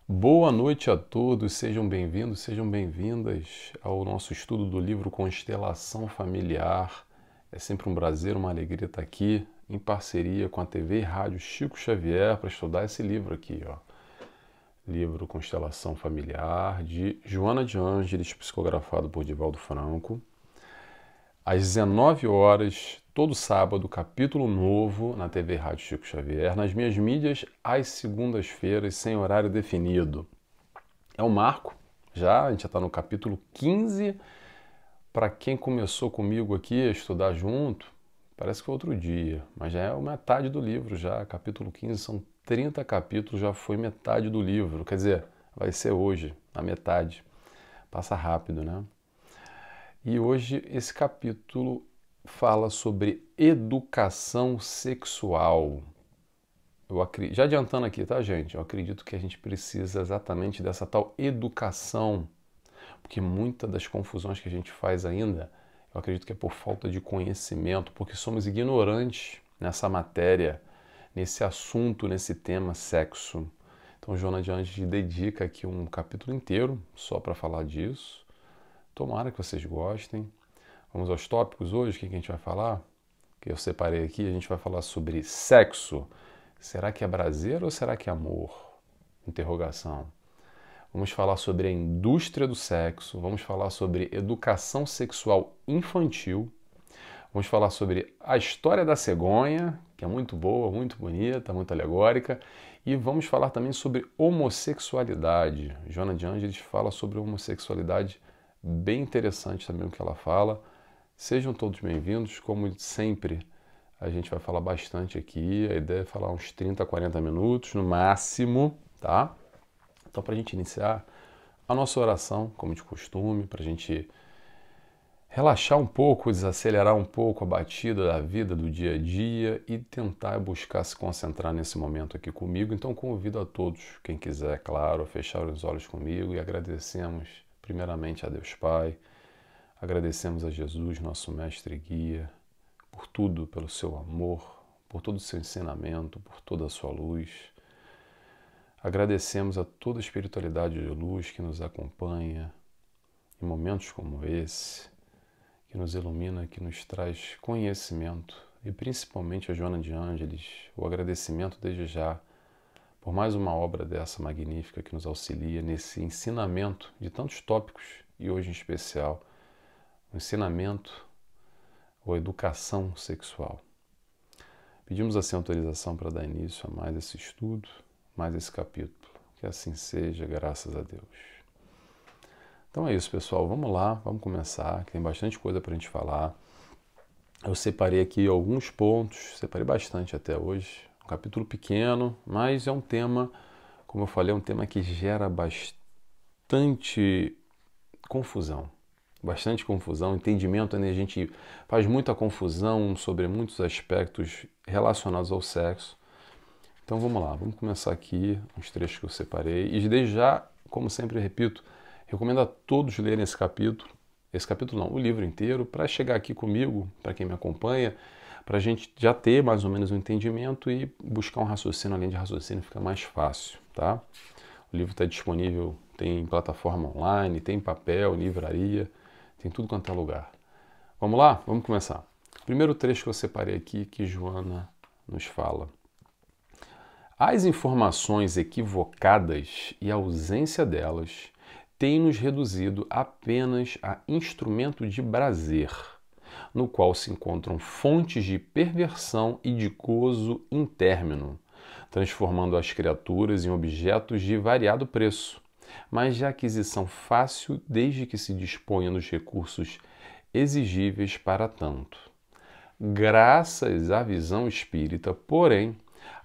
Boa noite a todos, sejam bem-vindos, sejam bem-vindas ao nosso estudo do livro Constelação Familiar. É sempre um prazer, uma alegria estar aqui em parceria com a TV e Rádio Chico Xavier para estudar esse livro aqui, ó. Livro Constelação Familiar, de Joana de Ângeles, psicografado por Divaldo Franco. Às 19 horas, todo sábado, capítulo novo na TV Rádio Chico Xavier, nas minhas mídias, às segundas-feiras, sem horário definido. É um marco, a gente já está no capítulo 15. Para quem começou comigo aqui a estudar junto, parece que foi outro dia, mas já é metade do livro já, capítulo 15, são 30 capítulos, já foi metade do livro, quer dizer, vai ser hoje, a metade. Passa rápido, né? E hoje esse capítulo fala sobre educação sexual. Já adiantando aqui, tá, gente? Eu acredito que a gente precisa exatamente dessa tal educação, porque muitas das confusões que a gente faz ainda, eu acredito que é por falta de conhecimento, porque somos ignorantes nessa matéria, nesse assunto, nesse tema sexo. Então, Joana de Ângeles dedica aqui um capítulo inteiro só para falar disso. Tomara que vocês gostem. Vamos aos tópicos hoje, o que a gente vai falar? Que eu separei aqui, a gente vai falar sobre sexo. Será que é prazer ou será que é amor? Interrogação. Vamos falar sobre a indústria do sexo, vamos falar sobre educação sexual infantil, vamos falar sobre a história da cegonha, que é muito boa, muito bonita, muito alegórica, e vamos falar também sobre homossexualidade. Joana de Ângeles fala sobre homossexualidade, bem interessante também o que ela fala. Sejam todos bem-vindos, como sempre a gente vai falar bastante aqui, a ideia é falar uns 30, 40 minutos no máximo, tá? Então, para a gente iniciar a nossa oração, como de costume, para a gente relaxar um pouco, desacelerar um pouco a batida da vida, do dia a dia e tentar buscar se concentrar nesse momento aqui comigo. Então, convido a todos, quem quiser, claro, a fechar os olhos comigo e agradecemos primeiramente a Deus Pai, agradecemos a Jesus, nosso mestre e guia, por tudo, pelo seu amor, por todo o seu ensinamento, por toda a sua luz. Agradecemos a toda a espiritualidade de luz que nos acompanha em momentos como esse, que nos ilumina, que nos traz conhecimento e principalmente a Joana de Ângeles, o agradecimento desde já por mais uma obra dessa magnífica que nos auxilia nesse ensinamento de tantos tópicos e hoje em especial o ensinamento ou educação sexual. Pedimos assim autorização para dar início a mais esse estudo, mais esse capítulo. Que assim seja, graças a Deus. Então é isso, pessoal. Vamos lá, vamos começar, que tem bastante coisa para a gente falar. Eu separei aqui alguns pontos, separei bastante até hoje. Um capítulo pequeno, mas é um tema, como eu falei, é um tema que gera bastante confusão. Bastante confusão, entendimento, né? A gente faz muita confusão sobre muitos aspectos relacionados ao sexo. Então vamos lá, vamos começar aqui os trechos que eu separei. E desde já, como sempre repito, recomendo a todos lerem esse capítulo não, o livro inteiro, para chegar aqui comigo, para quem me acompanha, para a gente já ter mais ou menos um entendimento e buscar um raciocínio, além de raciocínio, fica mais fácil, tá? O livro está disponível, tem plataforma online, tem papel, livraria, tem tudo quanto é lugar. Vamos lá? Vamos começar. O primeiro trecho que eu separei aqui, que Joana nos fala. As informações equivocadas e a ausência delas têm nos reduzido apenas a instrumento de prazer, no qual se encontram fontes de perversão e de gozo intérmino, transformando as criaturas em objetos de variado preço, mas de aquisição fácil desde que se disponha dos recursos exigíveis para tanto. Graças à visão espírita, porém,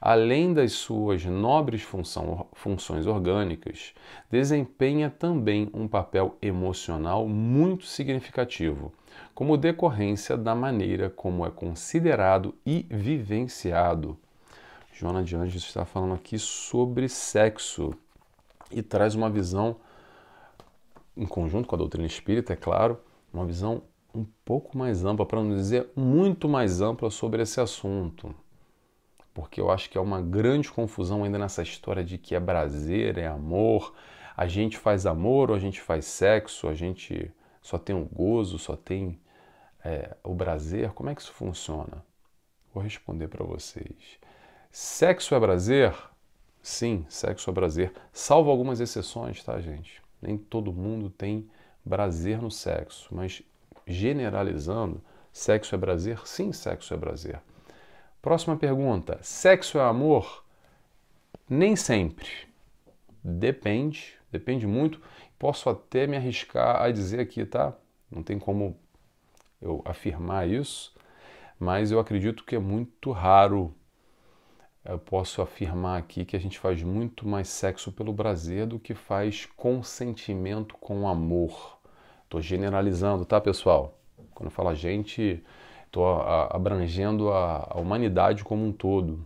além das suas nobres funções orgânicas, desempenha também um papel emocional muito significativo, como decorrência da maneira como é considerado e vivenciado. Joana de Ângeles está falando aqui sobre sexo e traz uma visão, em conjunto com a doutrina espírita, é claro, uma visão um pouco mais ampla, para não dizer muito mais ampla sobre esse assunto. porque eu acho que é uma grande confusão ainda nessa história de que é prazer, é amor, a gente faz amor ou a gente faz sexo, a gente só tem o gozo, só tem o prazer. Como é que isso funciona? Vou responder para vocês. Sexo é prazer? Sim, sexo é prazer. Salvo algumas exceções, tá, gente? Nem todo mundo tem prazer no sexo, mas generalizando, sexo é prazer? Sim, sexo é prazer. Próxima pergunta. Sexo é amor? Nem sempre. Depende muito. Posso até me arriscar a dizer aqui, tá? Não tem como eu afirmar isso, mas eu acredito que é muito raro. Eu posso afirmar aqui que a gente faz muito mais sexo pelo prazer do que faz consentimento com amor. Estou generalizando, tá, pessoal? Quando eu falo a gente, estou abrangendo a humanidade como um todo.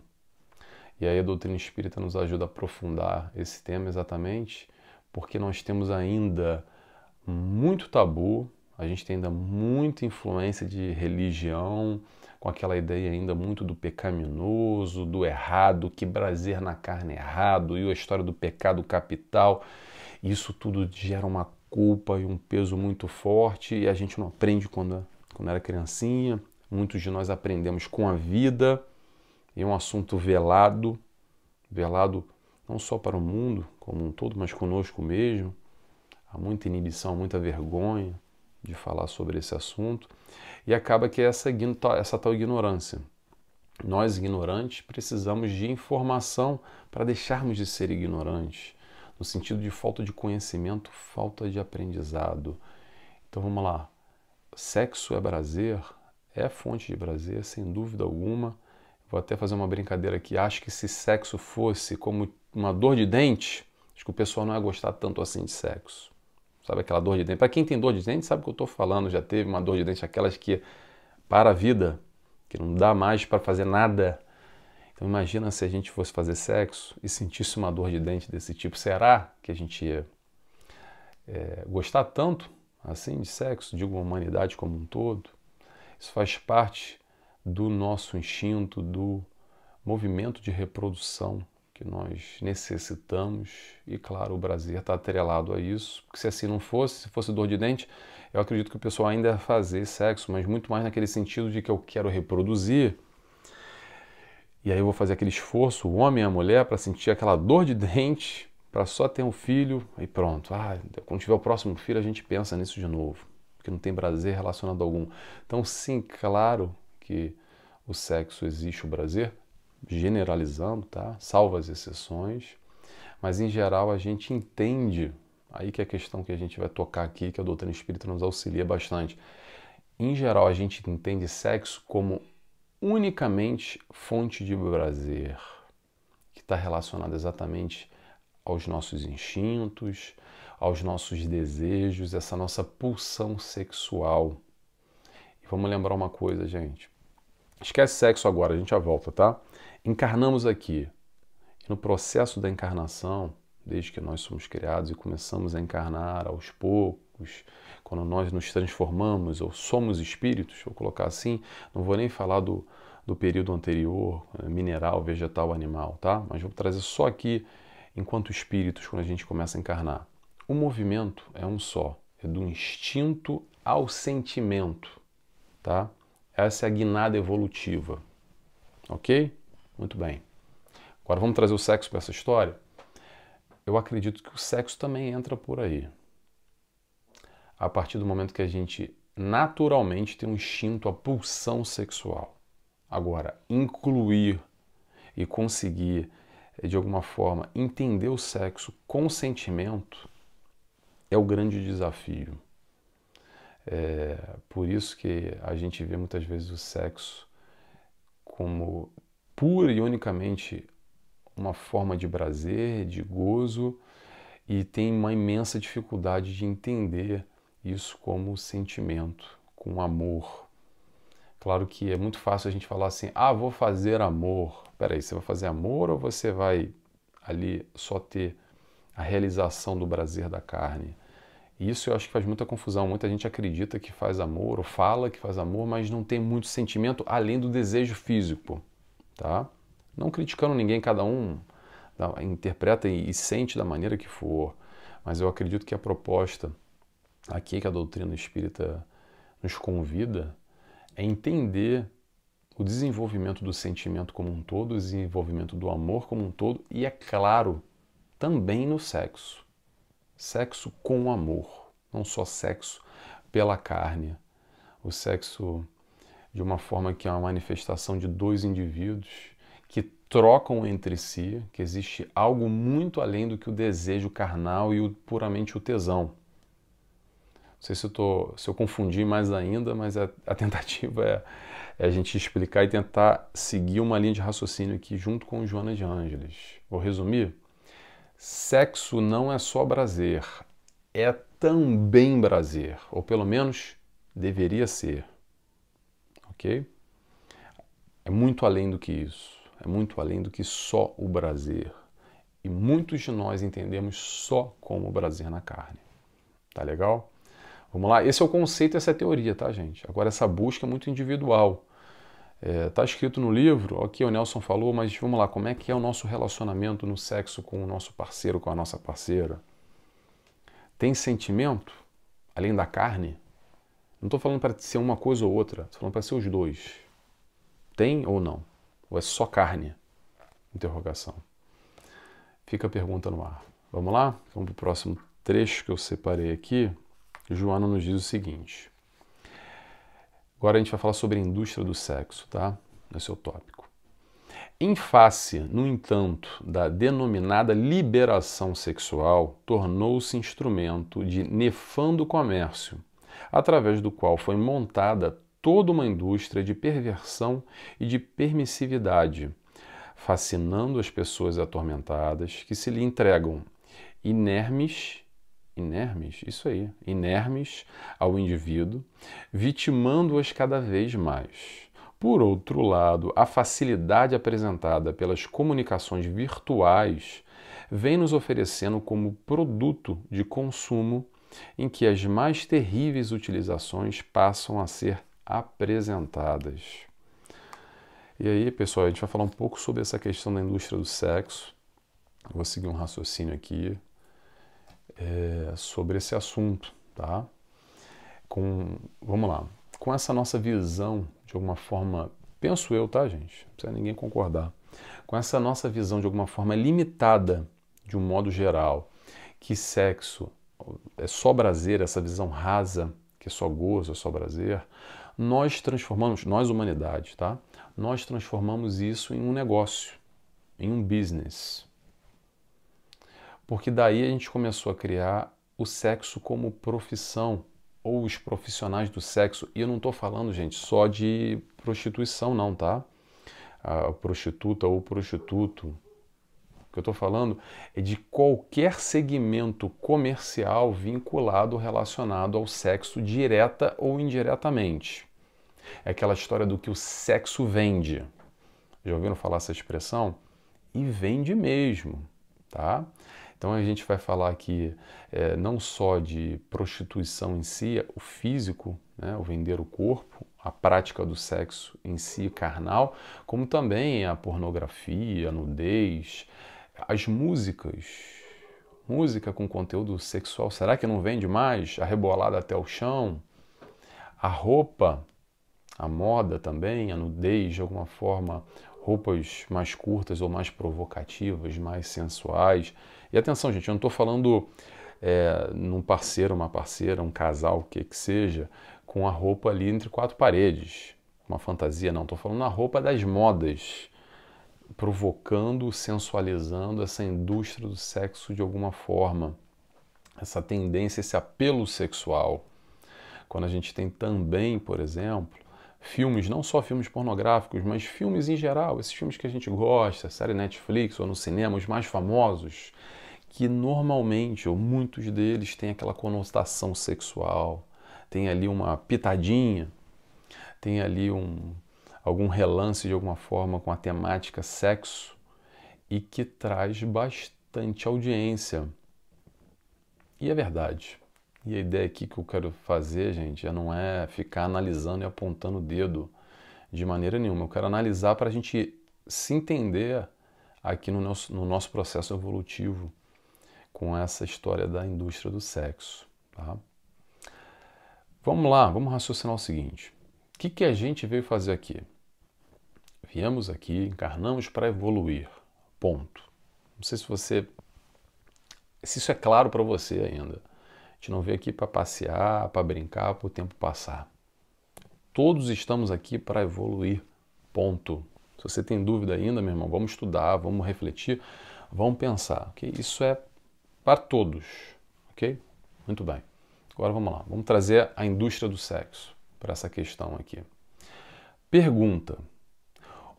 E aí a doutrina espírita nos ajuda a aprofundar esse tema exatamente porque nós temos ainda muito tabu, a gente tem ainda muita influência de religião, com aquela ideia ainda muito do pecaminoso, do errado, que prazer na carne é errado, e a história do pecado capital. Isso tudo gera uma culpa e um peso muito forte, e a gente não aprende quando era criancinha. Muitos de nós aprendemos com a vida, e é um assunto velado não só para o mundo como um todo, mas conosco mesmo. Há muita inibição, muita vergonha de falar sobre esse assunto, e acaba que é essa tal ignorância. Nós, ignorantes, precisamos de informação para deixarmos de ser ignorantes, no sentido de falta de conhecimento, falta de aprendizado. Então vamos lá. Sexo é prazer, é fonte de prazer, sem dúvida alguma. Vou até fazer uma brincadeira aqui. Acho que se sexo fosse como uma dor de dente, acho que o pessoal não ia gostar tanto assim de sexo. Sabe aquela dor de dente? Para quem tem dor de dente, sabe o que eu estou falando. Já teve uma dor de dente, aquelas que para a vida, que não dá mais para fazer nada. Então imagina se a gente fosse fazer sexo e sentisse uma dor de dente desse tipo. Será que a gente ia gostar tanto assim de sexo? Digo, a humanidade como um todo. Isso faz parte do nosso instinto, do movimento de reprodução que nós necessitamos, e claro, o prazer está atrelado a isso, porque se assim não fosse, se fosse dor de dente, eu acredito que o pessoal ainda ia fazer sexo, mas muito mais naquele sentido de que eu quero reproduzir, e aí eu vou fazer aquele esforço, o homem e a mulher, para sentir aquela dor de dente, para só ter um filho, e pronto. Quando tiver o próximo filho, a gente pensa nisso de novo, porque não tem prazer relacionado algum. Então, sim, claro que o sexo existe o prazer, generalizando, tá? Salvo as exceções, mas em geral a gente entende, aí que é a questão que a gente vai tocar aqui, que a doutrina espírita nos auxilia bastante. Em geral a gente entende sexo como unicamente fonte de prazer, que está relacionado exatamente aos nossos instintos, aos nossos desejos, essa nossa pulsão sexual. E vamos lembrar uma coisa, gente. Esquece sexo agora, a gente já volta, tá? Encarnamos aqui. E no processo da encarnação, desde que nós somos criados e começamos a encarnar aos poucos, quando nós nos transformamos ou somos espíritos, vou colocar assim, não vou nem falar do período anterior, mineral, vegetal, animal, tá? Mas vou trazer só aqui, enquanto espíritos, quando a gente começa a encarnar. O movimento é um só, é do instinto ao sentimento, tá? Essa é a guinada evolutiva, ok? Muito bem. Agora vamos trazer o sexo para essa história? Eu acredito que o sexo também entra por aí. A partir do momento que a gente naturalmente tem um instinto, a pulsão sexual. Agora, incluir e conseguir, de alguma forma, entender o sexo com sentimento é o grande desafio. Por isso que a gente vê muitas vezes o sexo como pura e unicamente uma forma de prazer, de gozo, e tem uma imensa dificuldade de entender isso como sentimento, com amor. Claro que é muito fácil a gente falar assim, vou fazer amor. Peraí, você vai fazer amor ou você vai ali só ter a realização do prazer da carne? Isso eu acho que faz muita confusão. Muita gente acredita que faz amor ou fala que faz amor, mas não tem muito sentimento além do desejo físico, tá? Não criticando ninguém, cada um interpreta e sente da maneira que for, mas eu acredito que a proposta aqui que a doutrina espírita nos convida é entender o desenvolvimento do sentimento como um todo, o desenvolvimento do amor como um todo e, é claro, também no sexo. Sexo com amor, não só sexo pela carne. O sexo de uma forma que é uma manifestação de dois indivíduos que trocam entre si, que existe algo muito além do que o desejo carnal e puramente o tesão. Não sei se eu confundi mais ainda, mas a tentativa é a gente explicar e tentar seguir uma linha de raciocínio aqui junto com Joana de Ângeles. Vou resumir? Sexo não é só prazer, é também prazer, ou pelo menos deveria ser, ok? É muito além do que isso, é muito além do que só o prazer. E muitos de nós entendemos só como prazer na carne. Tá legal? Vamos lá? Esse é o conceito, essa é a teoria, tá, gente? Agora, essa busca é muito individual. Tá escrito no livro, ok, o Nelson falou, mas vamos lá, como é que é o nosso relacionamento no sexo com o nosso parceiro, com a nossa parceira? Tem sentimento, além da carne? Não estou falando para ser uma coisa ou outra, estou falando para ser os dois. Tem ou não? Ou é só carne? Interrogação. Fica a pergunta no ar. Vamos lá? Vamos para o próximo trecho que eu separei aqui. Joana nos diz o seguinte. Agora a gente vai falar sobre a indústria do sexo, tá? Esse é o tópico. Em face, no entanto, da denominada liberação sexual, tornou-se instrumento de nefando comércio, através do qual foi montada toda uma indústria de perversão e de permissividade, fascinando as pessoas atormentadas que se lhe entregam inermes ao indivíduo, vitimando-as cada vez mais. Por outro lado, a facilidade apresentada pelas comunicações virtuais vem nos oferecendo como produto de consumo em que as mais terríveis utilizações passam a ser apresentadas. E aí, pessoal, a gente vai falar um pouco sobre essa questão da indústria do sexo. Eu vou seguir um raciocínio aqui sobre esse assunto, tá? Vamos lá. Com essa nossa visão, de alguma forma, penso eu, tá, gente? Não precisa ninguém concordar. Com essa nossa visão, de alguma forma, limitada, de um modo geral, que sexo é só prazer, essa visão rasa, que é só gozo, é só prazer, nós transformamos, nós humanidade, tá? Nós transformamos isso em um negócio, em um business. Porque daí a gente começou a criar o sexo como profissão, ou os profissionais do sexo. E eu não estou falando, gente, só de prostituição, não, tá? A prostituta ou prostituto. O que eu estou falando é de qualquer segmento comercial vinculado, relacionado ao sexo, direta ou indiretamente. É aquela história do que o sexo vende. Já ouviram falar essa expressão? E vende mesmo, tá? Então a gente vai falar aqui não só de prostituição em si, o físico, né, o vender o corpo, a prática do sexo em si carnal, como também a pornografia, a nudez, as músicas, música com conteúdo sexual, será que não vende mais? A rebolada até o chão, a roupa, a moda também, a nudez de alguma forma, roupas mais curtas ou mais provocativas, mais sensuais. E atenção, gente, eu não estou falando num parceiro, uma parceira, um casal, o que seja, com a roupa ali entre quatro paredes, uma fantasia, não. Estou falando na roupa das modas, provocando, sensualizando essa indústria do sexo de alguma forma, essa tendência, esse apelo sexual. Quando a gente tem também, por exemplo, filmes, não só filmes pornográficos, mas filmes em geral, esses filmes que a gente gosta, série Netflix ou no cinema, os mais famosos, que normalmente, ou muitos deles, têm aquela conotação sexual, tem ali uma pitadinha, tem ali algum relance de alguma forma com a temática sexo e que traz bastante audiência. E é verdade. E a ideia aqui que eu quero fazer, gente, já não é ficar analisando e apontando o dedo de maneira nenhuma. Eu quero analisar para a gente se entender aqui no nosso processo evolutivo com essa história da indústria do sexo. Tá? Vamos lá, vamos raciocinar o seguinte. O que a gente veio fazer aqui? Viemos aqui, encarnamos para evoluir. Ponto. Não sei se isso é claro para você ainda. A gente não veio aqui para passear, para brincar, para o tempo passar. Todos estamos aqui para evoluir. Ponto. Se você tem dúvida ainda, meu irmão, vamos estudar, vamos refletir, vamos pensar. Okay? Isso é para todos. Ok? Muito bem. Agora vamos lá. Vamos trazer a indústria do sexo para essa questão aqui. Pergunta.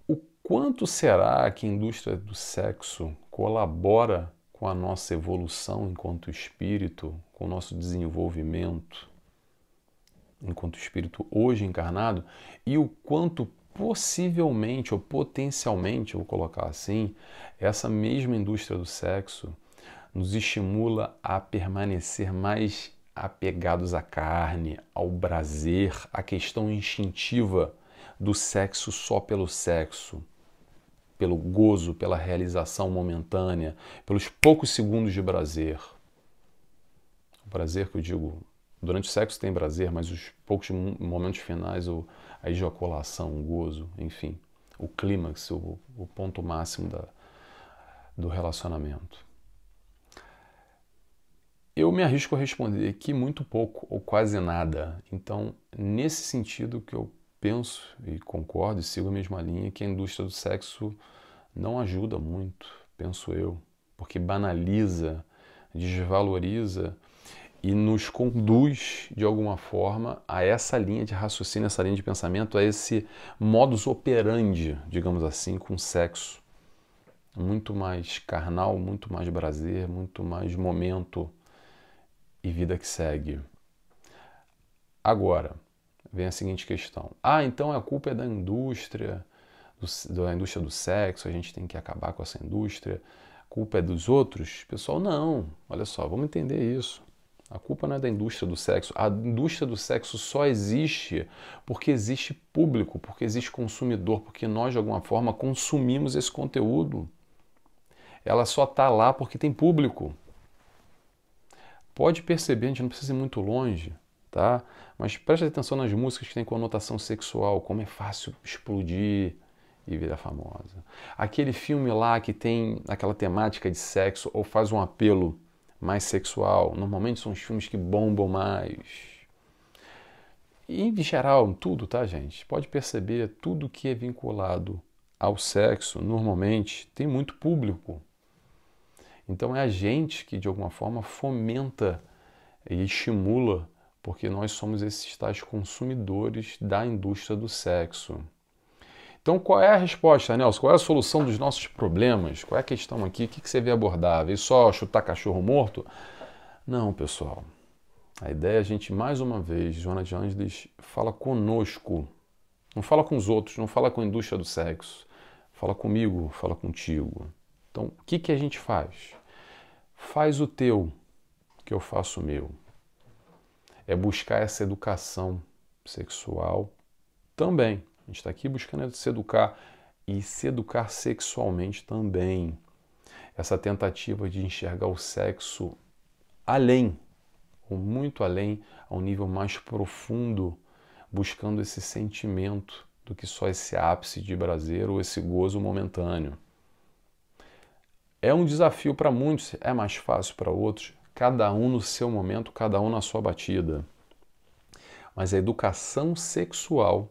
O quanto será que a indústria do sexo colabora com a nossa evolução enquanto espírito, com o nosso desenvolvimento enquanto espírito hoje encarnado, e o quanto possivelmente ou potencialmente, eu vou colocar assim, essa mesma indústria do sexo nos estimula a permanecer mais apegados à carne, ao prazer, à questão instintiva do sexo só pelo sexo, pelo gozo, pela realização momentânea, pelos poucos segundos de prazer. O prazer que eu digo, durante o sexo tem prazer, mas os poucos momentos finais, a ejaculação, o gozo, enfim, o clímax, o ponto máximo do relacionamento. Eu me arrisco a responder que muito pouco ou quase nada. Então, nesse sentido que eu penso e concordo e sigo a mesma linha, que a indústria do sexo não ajuda muito, penso eu, porque banaliza, desvaloriza e nos conduz, de alguma forma, a essa linha de raciocínio, essa linha de pensamento, a esse modus operandi, digamos assim, com sexo. Muito mais carnal, muito mais prazer, muito mais momento e vida que segue. Agora, vem a seguinte questão. Então a culpa é da indústria do sexo, a gente tem que acabar com essa indústria, a culpa é dos outros? Pessoal, não. Olha só, vamos entender isso. A culpa não é da indústria do sexo. A indústria do sexo só existe porque existe público, porque existe consumidor, porque nós, de alguma forma, consumimos esse conteúdo. Ela só está lá porque tem público. Pode perceber, a gente não precisa ir muito longe, tá? Mas preste atenção nas músicas que têm conotação sexual, como é fácil explodir e virar famosa. Aquele filme lá que tem aquela temática de sexo ou faz um apelo mais sexual, normalmente são os filmes que bombam mais. E em geral, tudo, tá, gente? Pode perceber, tudo que é vinculado ao sexo, normalmente, tem muito público. Então é a gente que, de alguma forma, fomenta e estimula, porque nós somos esses tais consumidores da indústria do sexo. Então qual é a resposta, Nelson? Qual é a solução dos nossos problemas? Qual é a questão aqui? O que você vê abordável? E só chutar cachorro morto? Não, pessoal. A ideia é a gente, mais uma vez, Joana de Ângeles fala conosco. Não fala com os outros, não fala com a indústria do sexo. Fala comigo, fala contigo. Então, o que a gente faz? Faz o teu, que eu faço o meu. É buscar essa educação sexual também. A gente está aqui buscando se educar e se educar sexualmente também. Essa tentativa de enxergar o sexo além, ou muito além, a um nível mais profundo, buscando esse sentimento do que só esse ápice de prazer ou esse gozo momentâneo. É um desafio para muitos, é mais fácil para outros, cada um no seu momento, cada um na sua batida. Mas a educação sexual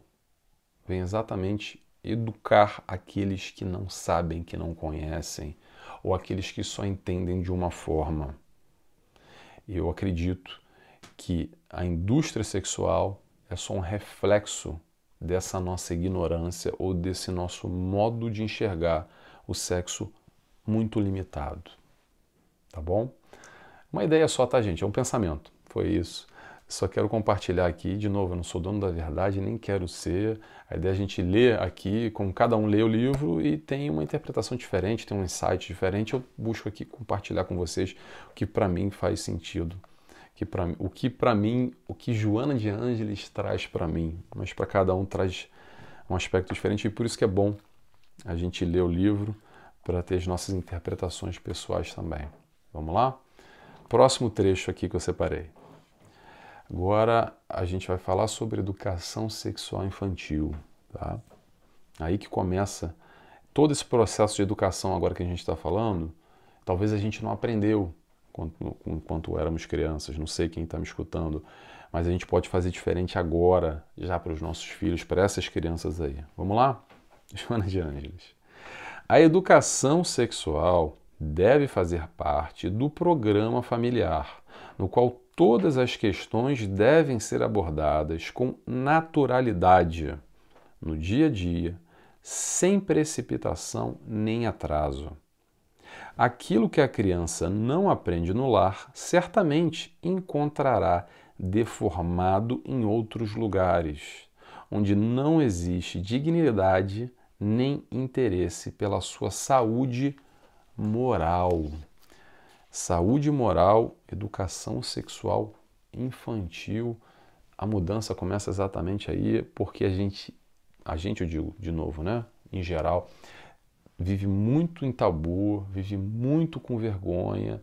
vem exatamente educar aqueles que não sabem, que não conhecem, ou aqueles que só entendem de uma forma. Eu acredito que a indústria sexual é só um reflexo dessa nossa ignorância ou desse nosso modo de enxergar o sexo muito limitado, tá bom? Uma ideia só, tá, gente? É um pensamento, foi isso. Só quero compartilhar aqui, de novo, eu não sou dono da verdade, nem quero ser. A ideia é a gente ler aqui, como cada um lê o livro e tem uma interpretação diferente, tem um insight diferente. Eu busco aqui compartilhar com vocês o que para mim faz sentido. O que Joana de Ângeles traz para mim, mas para cada um traz um aspecto diferente e por isso que é bom a gente lê o livro para ter as nossas interpretações pessoais também. Vamos lá? Próximo trecho aqui que eu separei. Agora a gente vai falar sobre educação sexual infantil, tá? Aí que começa todo esse processo de educação agora que a gente está falando. Talvez a gente não aprendeu enquanto éramos crianças, não sei quem está me escutando, mas a gente pode fazer diferente agora, já para os nossos filhos, para essas crianças aí. Vamos lá? Joana de Ângeles. A educação sexual deve fazer parte do programa familiar, no qual todas as questões devem ser abordadas com naturalidade, no dia a dia, sem precipitação nem atraso. Aquilo que a criança não aprende no lar, certamente encontrará deformado em outros lugares, onde não existe dignidade nem interesse pela sua saúde moral. Saúde moral, educação sexual infantil, a mudança começa exatamente aí, porque a gente eu digo de novo, né? Em geral, vive muito em tabu, vive muito com vergonha,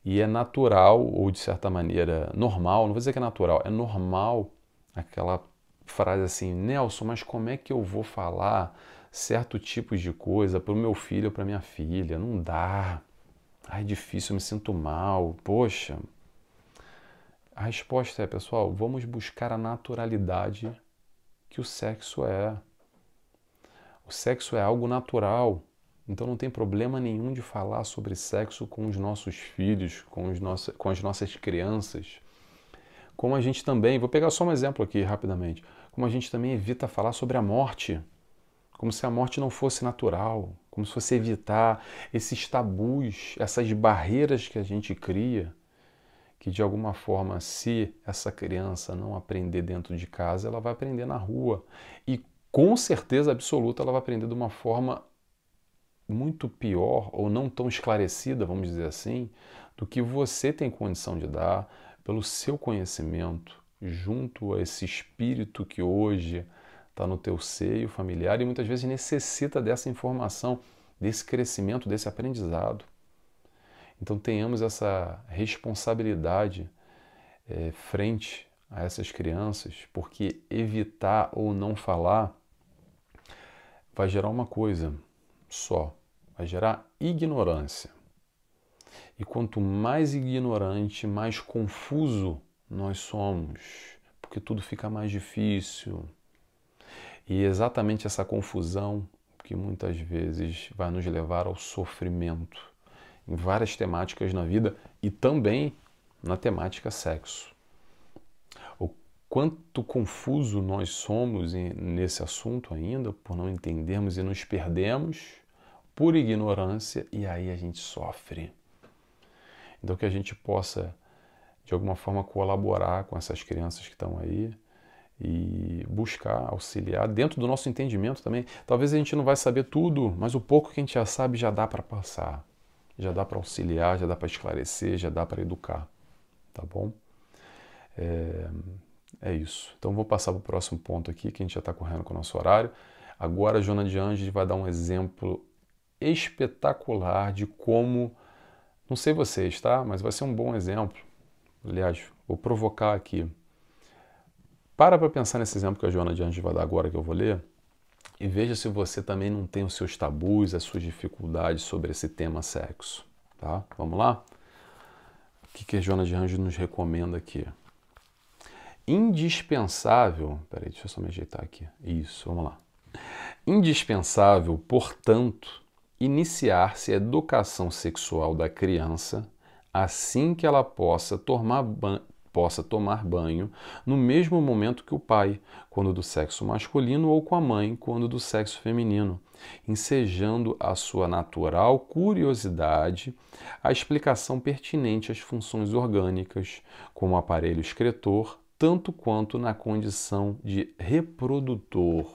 e é natural, ou de certa maneira normal, não vou dizer que é natural, é normal aquela frase assim: Nelson, mas como é que eu vou falar certo tipo de coisa para o meu filho ou para minha filha? Não dá. Ai, difícil, eu me sinto mal. Poxa. A resposta é, pessoal, vamos buscar a naturalidade que o sexo é. O sexo é algo natural. Então não tem problema nenhum de falar sobre sexo com os nossos filhos, com as nossas crianças. Como a gente também, vou pegar só um exemplo aqui rapidamente, como a gente também evita falar sobre a morte, como se a morte não fosse natural, como se fosse evitar esses tabus, essas barreiras que a gente cria, que de alguma forma, se essa criança não aprender dentro de casa, ela vai aprender na rua. E com certeza absoluta ela vai aprender de uma forma muito pior ou não tão esclarecida, vamos dizer assim, do que você tem condição de dar pelo seu conhecimento junto a esse espírito que hoje está no teu seio familiar e muitas vezes necessita dessa informação, desse crescimento, desse aprendizado. Então tenhamos essa responsabilidade frente a essas crianças, porque evitar ou não falar vai gerar uma coisa só, vai gerar ignorância. E quanto mais ignorante, mais confuso nós somos, porque tudo fica mais difícil. E exatamente essa confusão que muitas vezes vai nos levar ao sofrimento em várias temáticas na vida e também na temática sexo. O quanto confuso nós somos nesse assunto ainda, por não entendermos e nos perdemos por ignorância, e aí a gente sofre. Então que a gente possa, de alguma forma, colaborar com essas crianças que estão aí e buscar auxiliar dentro do nosso entendimento também. Talvez a gente não vai saber tudo, mas o pouco que a gente já sabe já dá para passar. Já dá para auxiliar, já dá para esclarecer, já dá para educar. Tá bom? É isso. Então vou passar para o próximo ponto aqui, que a gente já está correndo com o nosso horário. Agora a Joana de Ângeles vai dar um exemplo espetacular de como, não sei vocês, tá? Mas vai ser um bom exemplo. Aliás, vou provocar aqui. Para pensar nesse exemplo que a Joana de Ângeles vai dar agora, que eu vou ler, e veja se você também não tem os seus tabus, as suas dificuldades sobre esse tema sexo. Tá? Vamos lá? O que a Joana de Ângeles nos recomenda aqui? Indispensável... Peraí, deixa eu só me ajeitar aqui. Isso, vamos lá. Indispensável, portanto, iniciar-se a educação sexual da criança assim que ela possa tomar banho no mesmo momento que o pai, quando do sexo masculino, ou com a mãe, quando do sexo feminino, ensejando a sua natural curiosidade a explicação pertinente às funções orgânicas, como o aparelho excretor, tanto quanto na condição de reprodutor.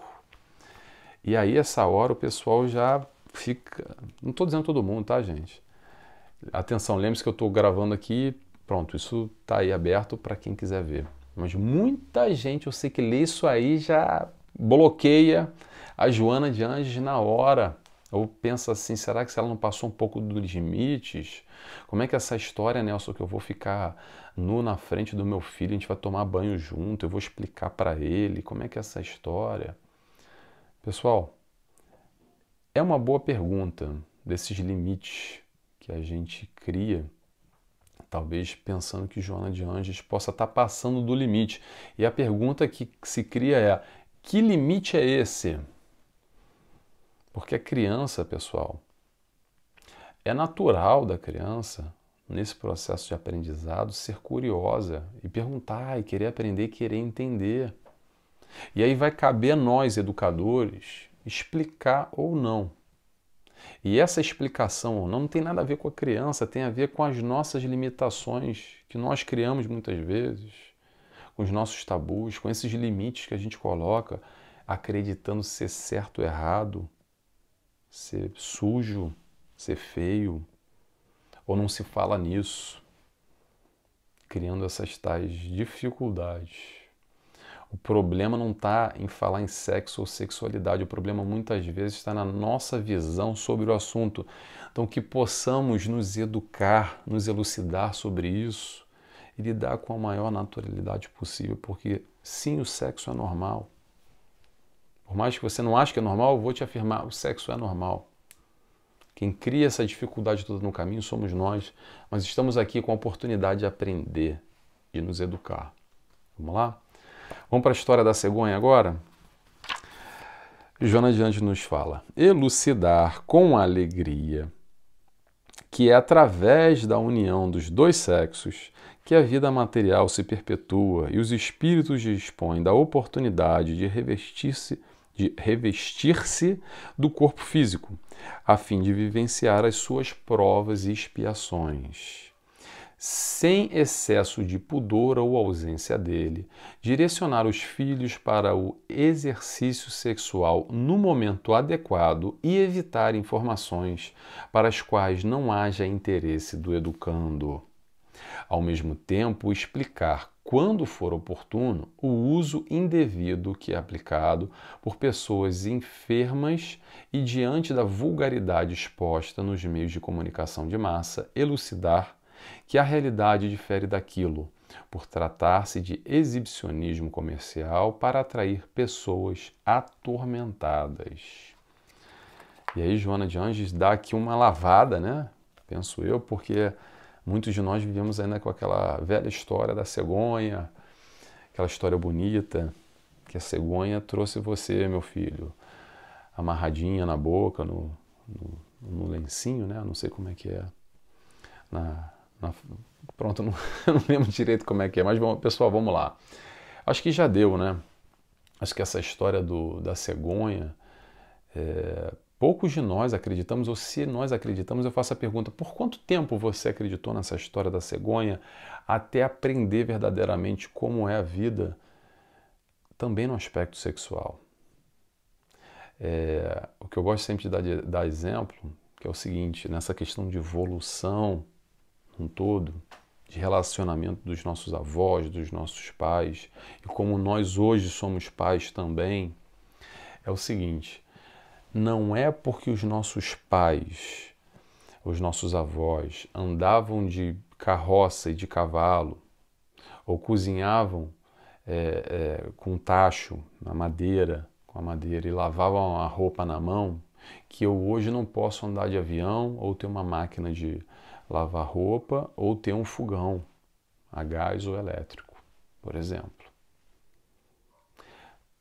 E aí, essa hora, o pessoal já fica... Não estou dizendo todo mundo, tá, gente? Atenção, lembre-se que eu estou gravando aqui. Pronto, isso está aí aberto para quem quiser ver. Mas muita gente, eu sei que lê isso aí já bloqueia A Joana de Anjos, na hora, ou pensa assim, será que se ela não passou um pouco dos limites? Como é que essa história, Nelson, que eu vou ficar nu na frente do meu filho, a gente vai tomar banho junto, eu vou explicar para ele, como é que é essa história? Pessoal, é uma boa pergunta desses limites que a gente cria, talvez pensando que Joana de Anjos possa estar passando do limite. E a pergunta que se cria é: que limite é esse? Porque a criança, pessoal, é natural da criança, nesse processo de aprendizado, ser curiosa e perguntar, e querer aprender, e querer entender. E aí vai caber a nós, educadores, explicar ou não. E essa explicação ou não tem nada a ver com a criança, tem a ver com as nossas limitações que nós criamos muitas vezes, com os nossos tabus, com esses limites que a gente coloca, acreditando ser certo ou errado, ser sujo, ser feio, ou não se fala nisso, criando essas tais dificuldades. O problema não está em falar em sexo ou sexualidade, o problema muitas vezes está na nossa visão sobre o assunto. Então, que possamos nos educar, nos elucidar sobre isso e lidar com a maior naturalidade possível, porque sim, o sexo é normal. Por mais que você não ache que é normal, eu vou te afirmar, o sexo é normal. Quem cria essa dificuldade toda no caminho somos nós, mas estamos aqui com a oportunidade de aprender e nos educar. Vamos lá? Vamos para a história da cegonha agora? Joana de Anjos nos fala: elucidar com alegria que é através da união dos dois sexos que a vida material se perpetua e os espíritos dispõem da oportunidade de revestir-se do corpo físico, a fim de vivenciar as suas provas e expiações. Sem excesso de pudor ou ausência dele, direcionar os filhos para o exercício sexual no momento adequado e evitar informações para as quais não haja interesse do educando. Ao mesmo tempo, explicar, quando for oportuno, o uso indevido que é aplicado por pessoas enfermas e, diante da vulgaridade exposta nos meios de comunicação de massa, elucidar que a realidade difere daquilo, por tratar-se de exibicionismo comercial para atrair pessoas atormentadas. E aí Joana de Anjos dá aqui uma lavada, né? Penso eu, porque muitos de nós vivemos ainda com aquela velha história da cegonha, aquela história bonita, que a cegonha trouxe você, meu filho, amarradinha na boca, no lencinho, né? Não sei como é que é. Pronto, eu não lembro direito como é que é, mas pessoal, vamos lá. Acho que já deu, né? Acho que essa história da cegonha, poucos de nós acreditamos, ou se nós acreditamos, eu faço a pergunta: por quanto tempo você acreditou nessa história da cegonha até aprender verdadeiramente como é a vida, também no aspecto sexual? O que eu gosto sempre de dar exemplo, que é o seguinte, nessa questão de evolução um todo, de relacionamento dos nossos avós, dos nossos pais, e como nós hoje somos pais também, é o seguinte: não é porque os nossos pais, os nossos avós andavam de carroça e de cavalo, ou cozinhavam com tacho na madeira, com a madeira, e lavavam a roupa na mão, que eu hoje não posso andar de avião ou ter uma máquina de lavar roupa ou ter um fogão a gás ou elétrico, por exemplo.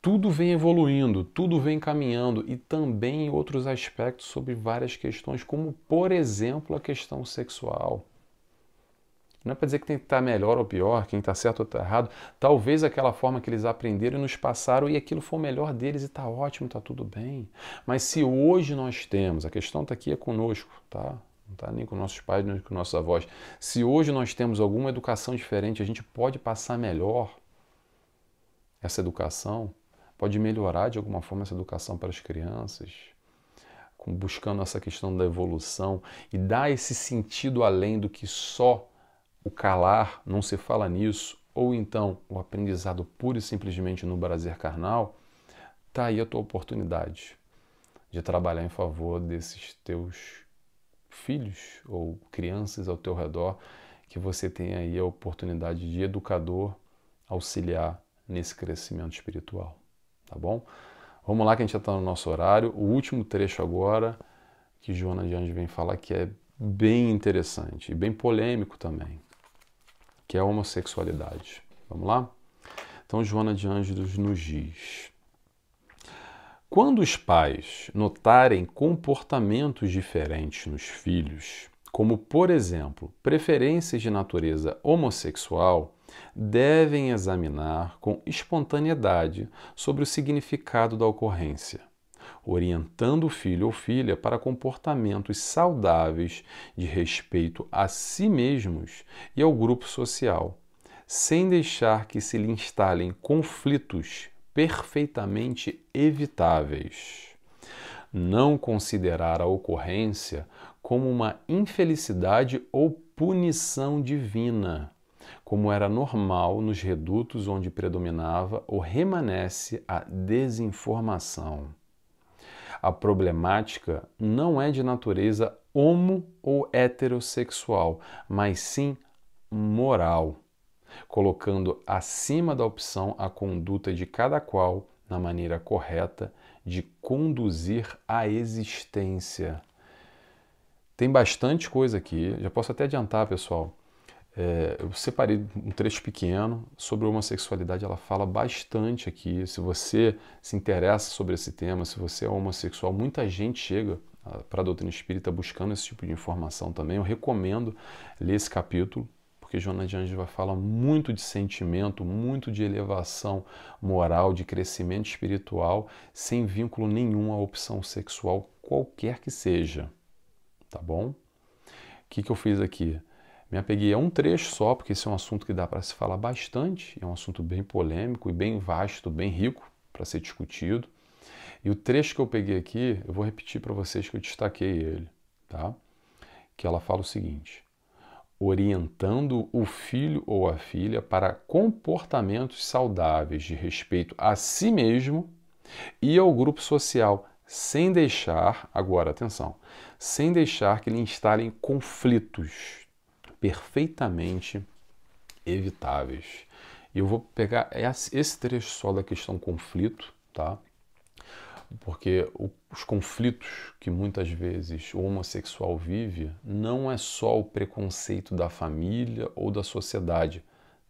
Tudo vem evoluindo, tudo vem caminhando, e também em outros aspectos sobre várias questões, como, por exemplo, a questão sexual. Não é para dizer que tem que estar melhor ou pior, quem está certo ou está errado. Talvez aquela forma que eles aprenderam e nos passaram e aquilo foi o melhor deles e está ótimo, está tudo bem. Mas se hoje nós temos, a questão está aqui conosco, tá? Não está nem com nossos pais, nem com nossos avós. Se hoje nós temos alguma educação diferente, a gente pode passar melhor essa educação, pode melhorar de alguma forma essa educação para as crianças, buscando essa questão da evolução e dar esse sentido além do que só o calar, não se fala nisso, ou então o aprendizado puro e simplesmente no prazer carnal, está aí a tua oportunidade de trabalhar em favor desses teus filhos ou crianças ao teu redor, que você tem aí a oportunidade de educador auxiliar nesse crescimento espiritual, tá bom? Vamos lá que a gente já está no nosso horário. O último trecho agora que Joana de Anjos vem falar, que é bem interessante e bem polêmico também, que é a homossexualidade. Vamos lá? Então Joana de Anjos nos diz: quando os pais notarem comportamentos diferentes nos filhos, como, por exemplo, preferências de natureza homossexual, devem examinar com espontaneidade sobre o significado da ocorrência, orientando o filho ou filha para comportamentos saudáveis de respeito a si mesmos e ao grupo social, sem deixar que se lhe instalem conflitos perfeitamente evitáveis. Não considerar a ocorrência como uma infelicidade ou punição divina, como era normal nos redutos onde predominava ou remanesce a desinformação. A problemática não é de natureza homo ou heterossexual, mas sim moral, colocando acima da opção a conduta de cada qual na maneira correta de conduzir a existência. Tem bastante coisa aqui, já posso até adiantar, pessoal. Eu separei um trecho pequeno sobre a homossexualidade, ela fala bastante aqui. Se você se interessa sobre esse tema, se você é homossexual, muita gente chega para a doutrina espírita buscando esse tipo de informação também. Eu recomendo ler esse capítulo, porque Joana de Anjos vai falar muito de sentimento, muito de elevação moral, de crescimento espiritual, sem vínculo nenhum à opção sexual, qualquer que seja. Tá bom? O que eu fiz aqui? Me apeguei a um trecho só, porque esse é um assunto que dá para se falar bastante, é um assunto bem polêmico e bem vasto, bem rico para ser discutido. E o trecho que eu peguei aqui, eu vou repetir para vocês que eu destaquei ele, tá? Que ela fala o seguinte: orientando o filho ou a filha para comportamentos saudáveis de respeito a si mesmo e ao grupo social, sem deixar, agora atenção, sem deixar que lhe instalem conflitos perfeitamente evitáveis. E eu vou pegar esse trecho só da questão conflito, tá? Porque os conflitos que muitas vezes o homossexual vive não é só o preconceito da família ou da sociedade,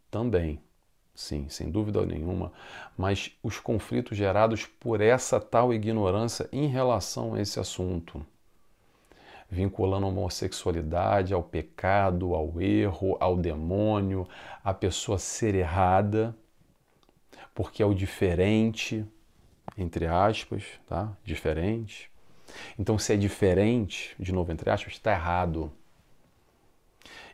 também, sim, sem dúvida nenhuma, mas os conflitos gerados por essa tal ignorância em relação a esse assunto, vinculando a homossexualidade ao pecado, ao erro, ao demônio, a pessoa ser errada, porque é o diferente, entre aspas, tá? Diferente. Então, se é diferente, de novo, entre aspas, está errado.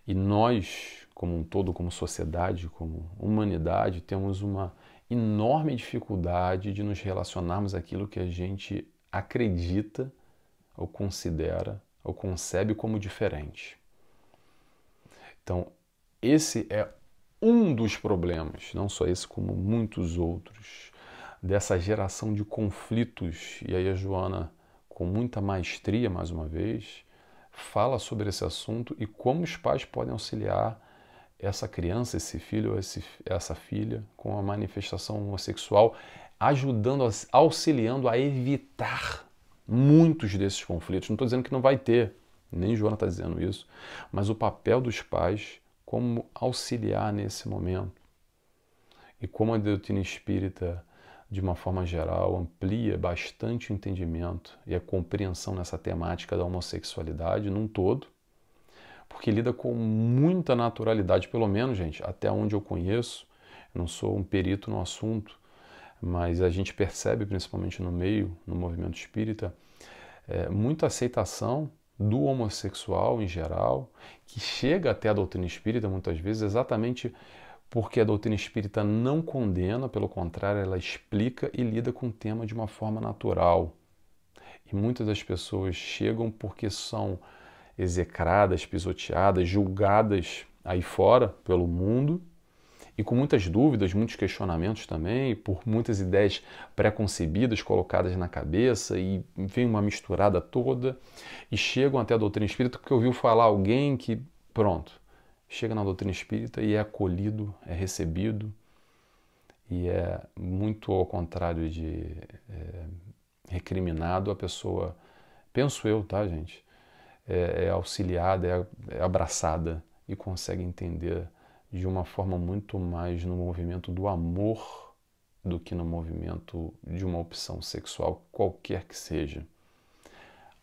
E nós, como um todo, como sociedade, como humanidade, temos uma enorme dificuldade de nos relacionarmos àquilo que a gente acredita ou considera ou concebe como diferente. Então, esse é um dos problemas, não só esse, como muitos outros, dessa geração de conflitos. E aí a Joana, com muita maestria, mais uma vez, fala sobre esse assunto e como os pais podem auxiliar essa criança, esse filho ou essa filha com a manifestação homossexual, ajudando, auxiliando a evitar muitos desses conflitos. Não estou dizendo que não vai ter, nem Joana está dizendo isso, mas o papel dos pais como auxiliar nesse momento. E como a doutrina espírita, de uma forma geral, amplia bastante o entendimento e a compreensão nessa temática da homossexualidade num todo, porque lida com muita naturalidade, pelo menos, gente, até onde eu conheço. Eu não sou um perito no assunto, mas a gente percebe, principalmente no meio, no movimento espírita, muita aceitação do homossexual em geral, que chega até a doutrina espírita muitas vezes exatamente porque a doutrina espírita não condena, pelo contrário, ela explica e lida com o tema de uma forma natural. E muitas das pessoas chegam porque são execradas, pisoteadas, julgadas aí fora pelo mundo, e com muitas dúvidas, muitos questionamentos também, por muitas ideias pré-concebidas colocadas na cabeça e vem uma misturada toda e chegam até a doutrina espírita porque ouviu falar alguém que, pronto, chega na doutrina espírita e é acolhido, é recebido e é muito ao contrário de recriminado, a pessoa, penso eu, tá, gente, é auxiliada, é abraçada e consegue entender de uma forma muito mais no movimento do amor do que no movimento de uma opção sexual, qualquer que seja.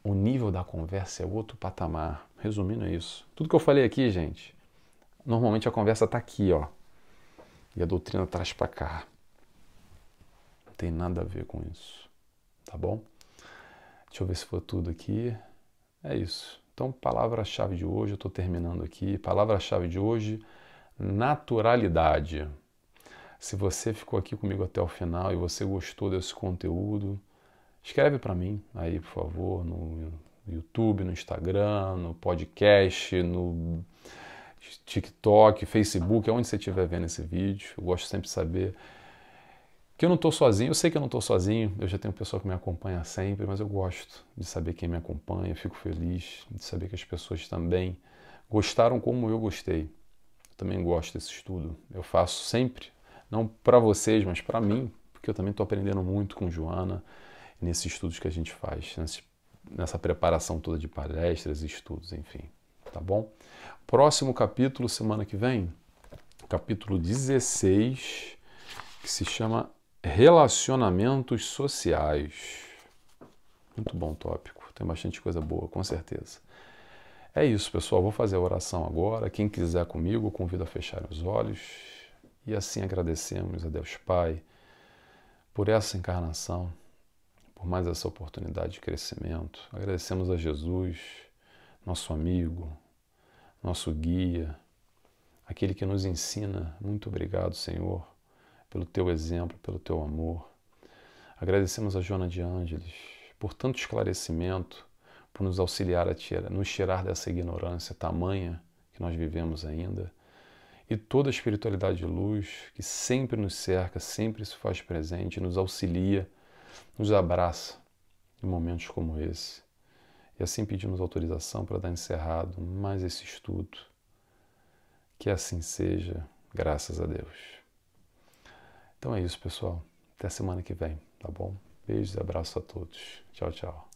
O nível da conversa é outro patamar. Resumindo, é isso. Tudo que eu falei aqui, gente, normalmente a conversa está aqui, ó, e a doutrina traz para cá. Não tem nada a ver com isso, tá bom? Deixa eu ver se foi tudo aqui. É isso. Então, palavra-chave de hoje, eu estou terminando aqui. Palavra-chave de hoje, naturalidade. Se você ficou aqui comigo até o final e você gostou desse conteúdo, escreve para mim aí, por favor, no YouTube, no Instagram, no podcast, no TikTok, Facebook, aonde você estiver vendo esse vídeo. Eu gosto sempre de saber que eu não estou sozinho. Eu sei que eu não estou sozinho, eu já tenho pessoa que me acompanha sempre, mas eu gosto de saber quem me acompanha, fico feliz de saber que as pessoas também gostaram como eu gostei. Eu também gosto desse estudo. Eu faço sempre, não para vocês, mas para mim, porque eu também estou aprendendo muito com Joana nesses estudos que a gente faz, nessa preparação toda de palestras e estudos, enfim. Tá bom? Próximo capítulo, semana que vem, capítulo 16, que se chama Relacionamentos Sociais. Muito bom tópico, tem bastante coisa boa, com certeza. É isso, pessoal, vou fazer a oração agora. Quem quiser comigo, convido a fechar os olhos. E assim agradecemos a Deus Pai por essa encarnação, por mais essa oportunidade de crescimento. Agradecemos a Jesus, nosso amigo, nosso guia, aquele que nos ensina. Muito obrigado, Senhor, pelo teu exemplo, pelo teu amor. Agradecemos a Joana de Ângeles por tanto esclarecimento, por nos auxiliar a nos tirar dessa ignorância tamanha que nós vivemos ainda. E toda a espiritualidade de luz que sempre nos cerca, sempre se faz presente, nos auxilia, nos abraça em momentos como esse. E assim pedimos autorização para dar encerrado mais esse estudo. Que assim seja, graças a Deus. Então é isso, pessoal. Até semana que vem, tá bom? Beijos e abraços a todos. Tchau, tchau.